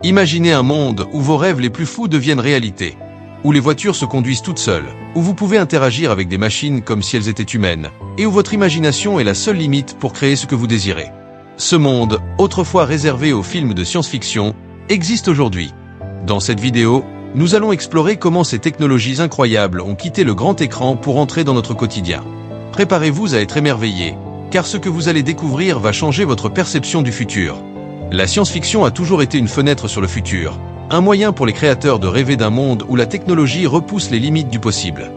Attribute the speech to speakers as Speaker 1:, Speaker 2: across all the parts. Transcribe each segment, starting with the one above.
Speaker 1: Imaginez un monde où vos rêves les plus fous deviennent réalité, où les voitures se conduisent toutes seules, où vous pouvez interagir avec des machines comme si elles étaient humaines, et où votre imagination est la seule limite pour créer ce que vous désirez. Ce monde, autrefois réservé aux films de science-fiction, existe aujourd'hui. Dans cette vidéo, nous allons explorer comment ces technologies incroyables ont quitté le grand écran pour entrer dans notre quotidien. Préparez-vous à être émerveillés, car ce que vous allez découvrir va changer votre perception du futur. La science-fiction a toujours été une fenêtre sur le futur, un moyen pour les créateurs de rêver d'un monde où la technologie repousse les limites du possible.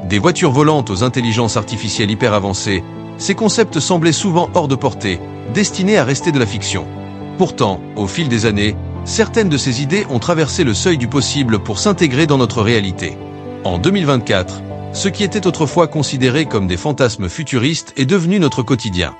Speaker 1: Des voitures volantes aux intelligences artificielles hyper avancées, ces concepts semblaient souvent hors de portée, destinés à rester de la fiction. Pourtant, au fil des années, certaines de ces idées ont traversé le seuil du possible pour s'intégrer dans notre réalité. En 2024, ce qui était autrefois considéré comme des fantasmes futuristes est devenu notre quotidien.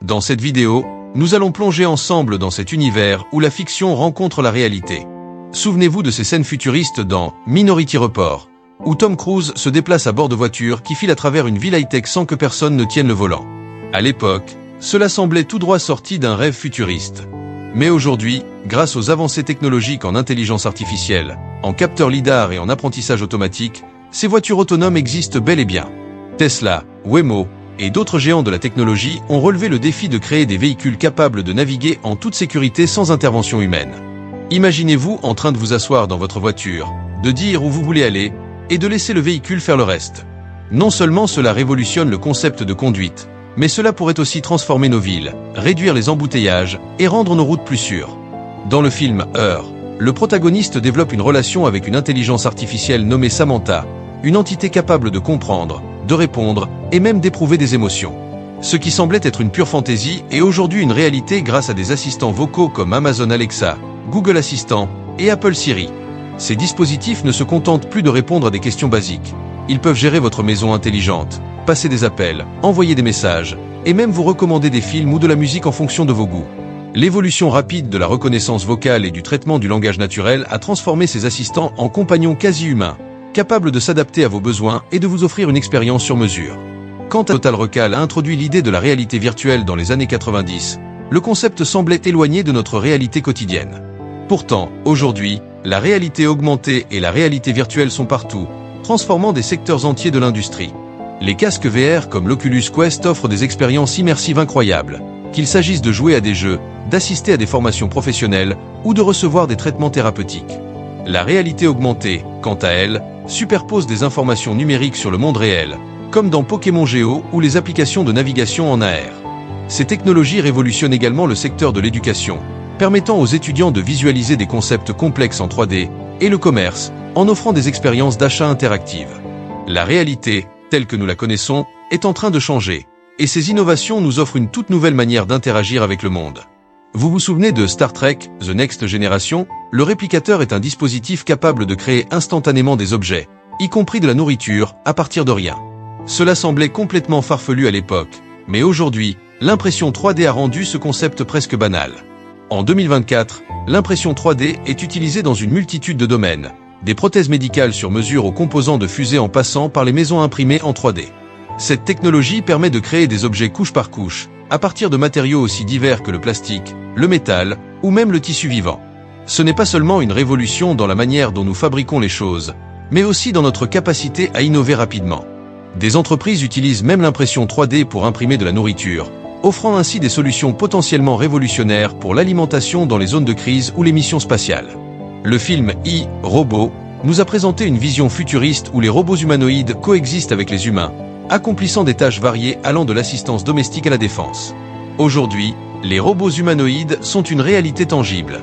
Speaker 1: Dans cette vidéo, nous allons plonger ensemble dans cet univers où la fiction rencontre la réalité. Souvenez-vous de ces scènes futuristes dans Minority Report, où Tom Cruise se déplace à bord de voitures qui filent à travers une ville high-tech sans que personne ne tienne le volant. À l'époque, cela semblait tout droit sorti d'un rêve futuriste. Mais aujourd'hui, grâce aux avancées technologiques en intelligence artificielle, en capteurs lidar et en apprentissage automatique, ces voitures autonomes existent bel et bien. Tesla, Waymo et d'autres géants de la technologie ont relevé le défi de créer des véhicules capables de naviguer en toute sécurité sans intervention humaine. Imaginez-vous en train de vous asseoir dans votre voiture, de dire où vous voulez aller, et de laisser le véhicule faire le reste. Non seulement cela révolutionne le concept de conduite, mais cela pourrait aussi transformer nos villes, réduire les embouteillages et rendre nos routes plus sûres. Dans le film Her, le protagoniste développe une relation avec une intelligence artificielle nommée Samantha, une entité capable de comprendre, de répondre et même d'éprouver des émotions. Ce qui semblait être une pure fantaisie est aujourd'hui une réalité grâce à des assistants vocaux comme Amazon Alexa, Google Assistant et Apple Siri. Ces dispositifs ne se contentent plus de répondre à des questions basiques. Ils peuvent gérer votre maison intelligente, passer des appels, envoyer des messages, et même vous recommander des films ou de la musique en fonction de vos goûts. L'évolution rapide de la reconnaissance vocale et du traitement du langage naturel a transformé ces assistants en compagnons quasi humains, capables de s'adapter à vos besoins et de vous offrir une expérience sur mesure. Quand Total Recall a introduit l'idée de la réalité virtuelle dans les années 90, le concept semblait éloigné de notre réalité quotidienne. Pourtant, aujourd'hui, la réalité augmentée et la réalité virtuelle sont partout, transformant des secteurs entiers de l'industrie. Les casques VR comme l'Oculus Quest offrent des expériences immersives incroyables, qu'il s'agisse de jouer à des jeux, d'assister à des formations professionnelles ou de recevoir des traitements thérapeutiques. La réalité augmentée, quant à elle, superpose des informations numériques sur le monde réel, comme dans Pokémon Géo ou les applications de navigation en AR. Ces technologies révolutionnent également le secteur de l'éducation, permettant aux étudiants de visualiser des concepts complexes en 3D, et le commerce, en offrant des expériences d'achat interactives. La réalité, telle que nous la connaissons, est en train de changer, et ces innovations nous offrent une toute nouvelle manière d'interagir avec le monde. Vous vous souvenez de Star Trek, The Next Generation? Le réplicateur est un dispositif capable de créer instantanément des objets, y compris de la nourriture, à partir de rien. Cela semblait complètement farfelu à l'époque, mais aujourd'hui, l'impression 3D a rendu ce concept presque banal. En 2024, l'impression 3D est utilisée dans une multitude de domaines, des prothèses médicales sur mesure aux composants de fusée en passant par les maisons imprimées en 3D. Cette technologie permet de créer des objets couche par couche, à partir de matériaux aussi divers que le plastique, le métal ou même le tissu vivant. Ce n'est pas seulement une révolution dans la manière dont nous fabriquons les choses, mais aussi dans notre capacité à innover rapidement. Des entreprises utilisent même l'impression 3D pour imprimer de la nourriture, offrant ainsi des solutions potentiellement révolutionnaires pour l'alimentation dans les zones de crise ou les missions spatiales. Le film Robot nous a présenté une vision futuriste où les robots humanoïdes coexistent avec les humains, accomplissant des tâches variées allant de l'assistance domestique à la défense. Aujourd'hui, les robots humanoïdes sont une réalité tangible.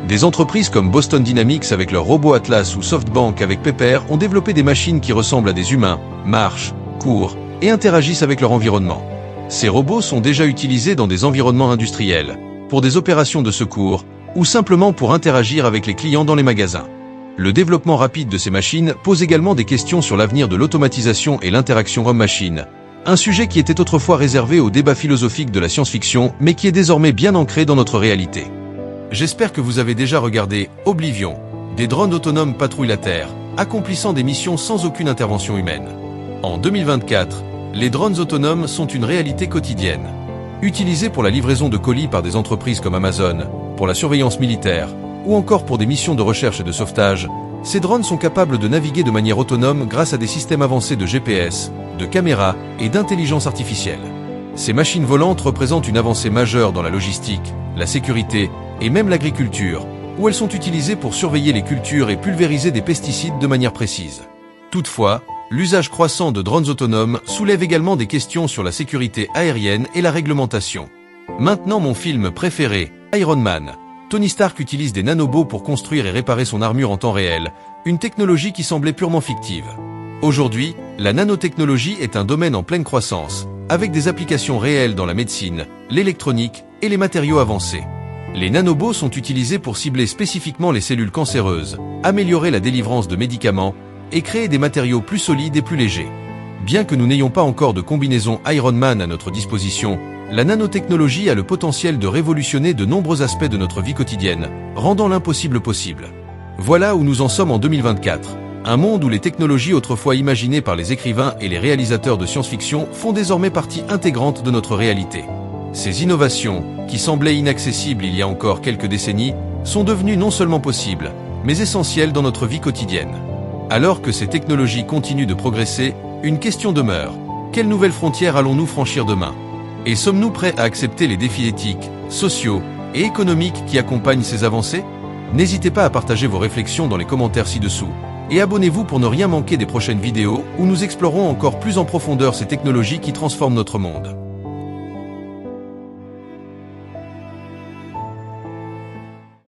Speaker 1: Des entreprises comme Boston Dynamics avec leur robot Atlas ou SoftBank avec Pepper ont développé des machines qui ressemblent à des humains, marchent, courent et interagissent avec leur environnement. Ces robots sont déjà utilisés dans des environnements industriels, pour des opérations de secours, ou simplement pour interagir avec les clients dans les magasins. Le développement rapide de ces machines pose également des questions sur l'avenir de l'automatisation et l'interaction homme-machine, un sujet qui était autrefois réservé au débat philosophique de la science-fiction, mais qui est désormais bien ancré dans notre réalité. J'espère que vous avez déjà regardé Oblivion. Des drones autonomes patrouillent la Terre, accomplissant des missions sans aucune intervention humaine. En 2024, les drones autonomes sont une réalité quotidienne. Utilisés pour la livraison de colis par des entreprises comme Amazon, pour la surveillance militaire, ou encore pour des missions de recherche et de sauvetage, ces drones sont capables de naviguer de manière autonome grâce à des systèmes avancés de GPS, de caméras et d'intelligence artificielle. Ces machines volantes représentent une avancée majeure dans la logistique, la sécurité et même l'agriculture, où elles sont utilisées pour surveiller les cultures et pulvériser des pesticides de manière précise. Toutefois, l'usage croissant de drones autonomes soulève également des questions sur la sécurité aérienne et la réglementation. Maintenant mon film préféré, Iron Man. Tony Stark utilise des nanobots pour construire et réparer son armure en temps réel, une technologie qui semblait purement fictive. Aujourd'hui, la nanotechnologie est un domaine en pleine croissance, avec des applications réelles dans la médecine, l'électronique et les matériaux avancés. Les nanobots sont utilisés pour cibler spécifiquement les cellules cancéreuses, améliorer la délivrance de médicaments et créer des matériaux plus solides et plus légers. Bien que nous n'ayons pas encore de combinaison Iron Man à notre disposition, la nanotechnologie a le potentiel de révolutionner de nombreux aspects de notre vie quotidienne, rendant l'impossible possible. Voilà où nous en sommes en 2024. Un monde où les technologies autrefois imaginées par les écrivains et les réalisateurs de science-fiction font désormais partie intégrante de notre réalité. Ces innovations, qui semblaient inaccessibles il y a encore quelques décennies, sont devenues non seulement possibles, mais essentielles dans notre vie quotidienne. Alors que ces technologies continuent de progresser, une question demeure. Quelles nouvelles frontières allons-nous franchir demain ? Et sommes-nous prêts à accepter les défis éthiques, sociaux et économiques qui accompagnent ces avancées ? N'hésitez pas à partager vos réflexions dans les commentaires ci-dessous. Et abonnez-vous pour ne rien manquer des prochaines vidéos où nous explorons encore plus en profondeur ces technologies qui transforment notre monde.